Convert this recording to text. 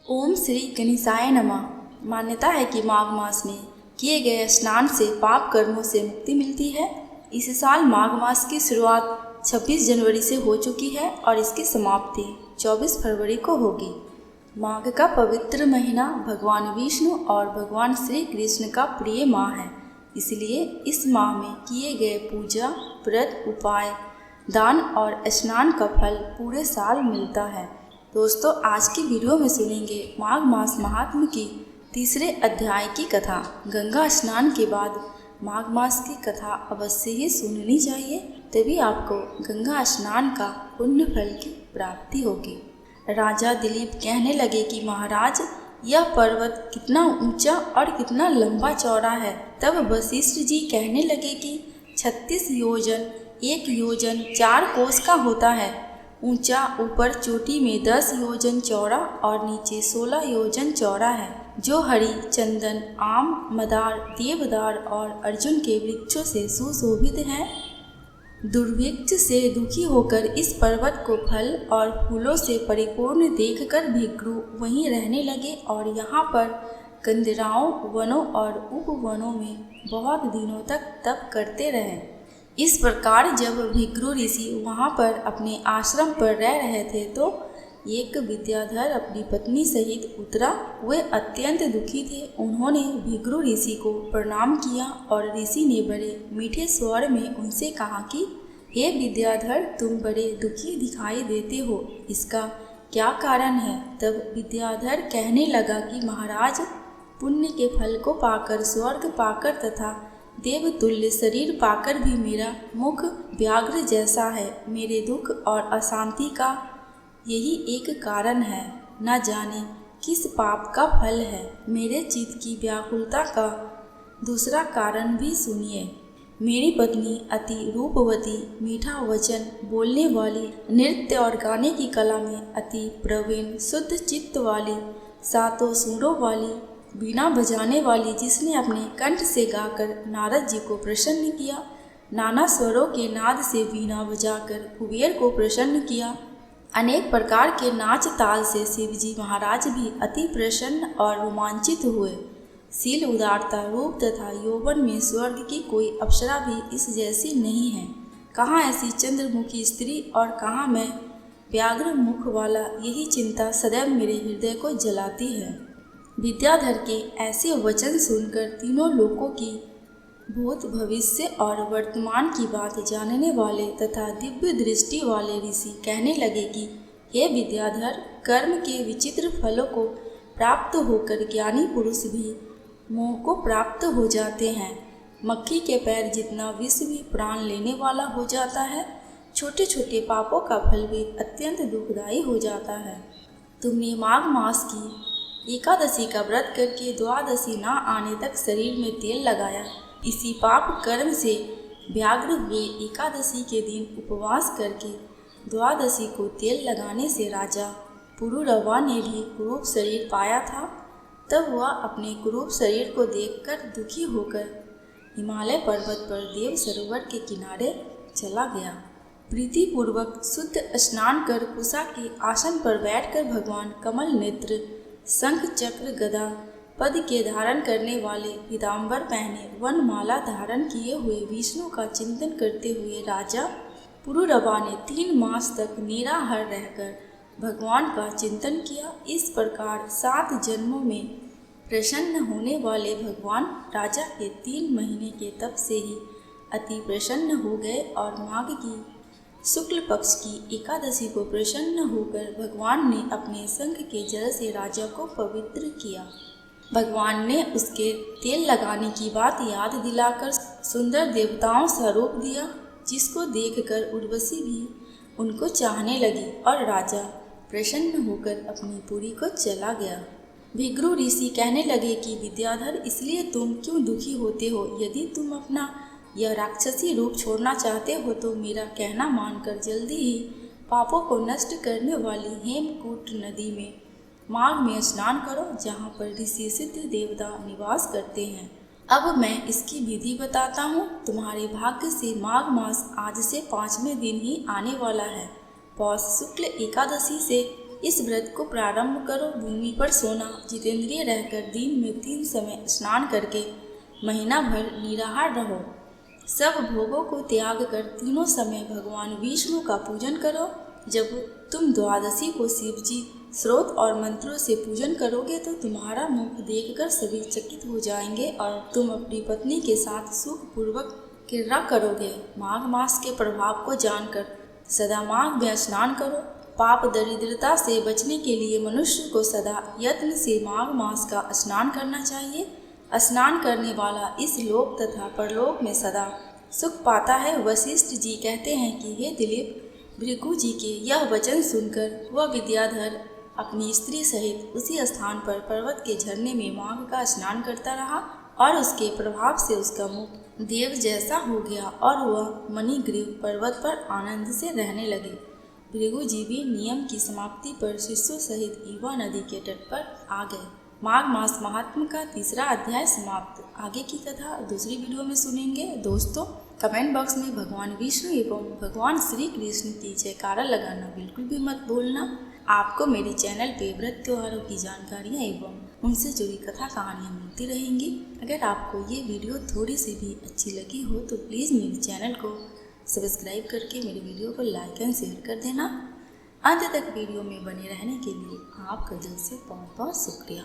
ओम श्री गणेशाय नमः। मान्यता है कि माघ मास में किए गए स्नान से पाप कर्मों से मुक्ति मिलती है। इस साल माघ मास की शुरुआत 26 जनवरी से हो चुकी है और इसकी समाप्ति 24 फरवरी को होगी। माघ का पवित्र महीना भगवान विष्णु और भगवान श्री कृष्ण का प्रिय माह है, इसलिए इस माह में किए गए पूजा, व्रत, उपाय, दान और स्नान का फल पूरे साल मिलता है। दोस्तों, आज की वीडियो में सुनेंगे माघ मास महात्म्य की तीसरे अध्याय की कथा। गंगा स्नान के बाद माघ मास की कथा अवश्य ही सुननी चाहिए, तभी आपको गंगा स्नान का पुण्य फल की प्राप्ति होगी। राजा दिलीप कहने लगे कि महाराज, यह पर्वत कितना ऊंचा और कितना लंबा चौड़ा है। तब वशिष्ठ जी कहने लगे कि 36 योजन 1 योजन 4 कोस का होता है। ऊंचा ऊपर चोटी में 10 योजन चौड़ा और नीचे 16 योजन चौड़ा है, जो हरी, चंदन, आम, मदार, देवदार और अर्जुन के वृक्षों से सुशोभित है। दुर्भिक्ष से दुखी होकर इस पर्वत को फल और फूलों से परिपूर्ण देखकर भिक्षु वहीं रहने लगे और यहाँ पर कंदराओं, वनों और उपवनों में बहुत दिनों तक तप करते रहे। इस प्रकार जब भिक्षु ऋषि वहाँ पर अपने आश्रम पर रह रहे थे तो एक विद्याधर अपनी पत्नी सहित उतरा। वे अत्यंत दुखी थे। उन्होंने भिक्षु ऋषि को प्रणाम किया और ऋषि ने बड़े मीठे स्वर में उनसे कहा कि हे विद्याधर, तुम बड़े दुखी दिखाई देते हो, इसका क्या कारण है? तब विद्याधर कहने लगा कि महाराज, पुण्य के फल को पाकर, स्वर्ग पाकर तथा देवतुल्य शरीर पाकर भी मेरा मुख व्याघ्र जैसा है। मेरे दुख और अशांति का यही एक कारण है। न जाने किस पाप का फल है। मेरे चित्त की व्याकुलता का दूसरा कारण भी सुनिए। मेरी पत्नी अति रूपवती, मीठा वचन बोलने वाली, नृत्य और गाने की कला में अति प्रवीण, शुद्ध चित्त वाली, सातों सुरों वाली, बीना बजाने वाली, जिसने अपने कंठ से गाकर नारद जी को प्रसन्न किया, नाना स्वरों के नाद से बीना बजाकर कुबेर को प्रसन्न किया, अनेक प्रकार के नाच ताल से शिव जी महाराज भी अति प्रसन्न और रोमांचित हुए। शील, उदारता, रूप तथा यौवन में स्वर्ग की कोई अप्सरा भी इस जैसी नहीं है। कहाँ ऐसी चंद्रमुखी स्त्री और कहाँ मैं व्याघ्र मुख वाला, यही चिंता सदैव मेरे हृदय को जलाती है। विद्याधर के ऐसे वचन सुनकर तीनों लोकों की भूत, भविष्य और वर्तमान की बात जानने वाले तथा दिव्य दृष्टि वाले ऋषि कहने लगे कि हे विद्याधर, कर्म के विचित्र फलों को प्राप्त होकर ज्ञानी पुरुष भी मोह को प्राप्त हो जाते हैं। मक्खी के पैर जितना विष भी प्राण लेने वाला हो जाता है। छोटे छोटे पापों का फल भी अत्यंत दुखदायी हो जाता है। तुमने माघ मास की एकादशी का व्रत करके द्वादशी न आने तक शरीर में तेल लगाया। इसी पाप कर्म से व्याघ्र हुए एकादशी के दिन उपवास करके द्वादशी को तेल लगाने से राजा पुरुरवा ने भी कुरूप शरीर पाया था। तब वह अपने कुरूप शरीर को देखकर दुखी होकर हिमालय पर्वत पर देव सरोवर के किनारे चला गया। प्रीतिपूर्वक शुद्ध स्नान कर कुशा के आसन पर बैठकर भगवान कमल नेत्र, शंख, चक्र, गदा, पद के धारण करने वाले, पीताम्बर पहने, वनमाला धारण किए हुए विष्णु का चिंतन करते हुए राजा पुरुरवा ने 3 मास तक निराहार रहकर भगवान का चिंतन किया। इस प्रकार 7 जन्मों में प्रसन्न होने वाले भगवान राजा के 3 महीने के तप से ही अति प्रसन्न हो गए और माघ की शुक्ल पक्ष की एकादशी को प्रसन्न होकर भगवान ने अपने शंख के जल से राजा को पवित्र किया। भगवान ने उसके तेल लगाने की बात याद दिलाकर सुंदर देवताओं सा रूप दिया, जिसको देखकर उर्वशी भी उनको चाहने लगी और राजा प्रसन्न होकर अपनी पुरी को चला गया। भिक्षु ऋषि कहने लगे कि विद्याधर, इसलिए तुम क्यों दुखी होते हो? यदि तुम अपना यह राक्षसी रूप छोड़ना चाहते हो तो मेरा कहना मानकर जल्दी ही पापों को नष्ट करने वाली हेमकूट नदी में माघ में स्नान करो, जहाँ पर ऋषि सिद्ध देवता निवास करते हैं। अब मैं इसकी विधि बताता हूँ। तुम्हारे भाग्य से माघ मास आज से 5वें दिन ही आने वाला है। पौष शुक्ल एकादशी से इस व्रत को प्रारंभ करो भूमि पर सोना, जितेंद्रिय रहकर दिन में 3 समय स्नान करके महीना भर निराहार रहो। सब भोगों को त्याग कर तीनों समय भगवान विष्णु का पूजन करो। जब तुम द्वादशी को शिव जी स्रोत और मंत्रों से पूजन करोगे तो तुम्हारा मुख देखकर सभी चकित हो जाएंगे और तुम अपनी पत्नी के साथ सुखपूर्वक क्रीड़ा करोगे। माघ मास के प्रभाव को जानकर सदा माघ में स्नान करो। पाप दरिद्रता से बचने के लिए मनुष्य को सदा यत्न से माघ मास का स्नान करना चाहिए। स्नान करने वाला इस लोक तथा परलोक में सदा सुख पाता है। वशिष्ठ जी कहते हैं कि हे दिलीप, भृगु जी के यह वचन सुनकर वह विद्याधर अपनी स्त्री सहित उसी स्थान पर पर्वत के झरने में माघ का स्नान करता रहा और उसके प्रभाव से उसका मुख देव जैसा हो गया और वह मणिग्रीव पर्वत पर आनंद से रहने लगे। भृगु जी भी नियम की समाप्ति पर शिष्यों सहित ईवा नदी के तट पर आ गए। माघ मास महात्म का 3रा अध्याय समाप्त। आगे की कथा दूसरी वीडियो में सुनेंगे। दोस्तों, कमेंट बॉक्स में भगवान विष्णु एवं भगवान श्री कृष्ण की जयकारा लगाना बिल्कुल भी मत भूलना। आपको मेरे चैनल पे व्रत त्योहारों की जानकारियाँ एवं उनसे जुड़ी कथा कहानियाँ मिलती रहेंगी। अगर आपको ये वीडियो थोड़ी सी भी अच्छी लगी हो तो प्लीज़ मेरे चैनल को सब्सक्राइब करके मेरे वीडियो को लाइक एंड शेयर कर देना। अंत तक वीडियो में बने रहने के लिए आपका दिल से बहुत बहुत शुक्रिया।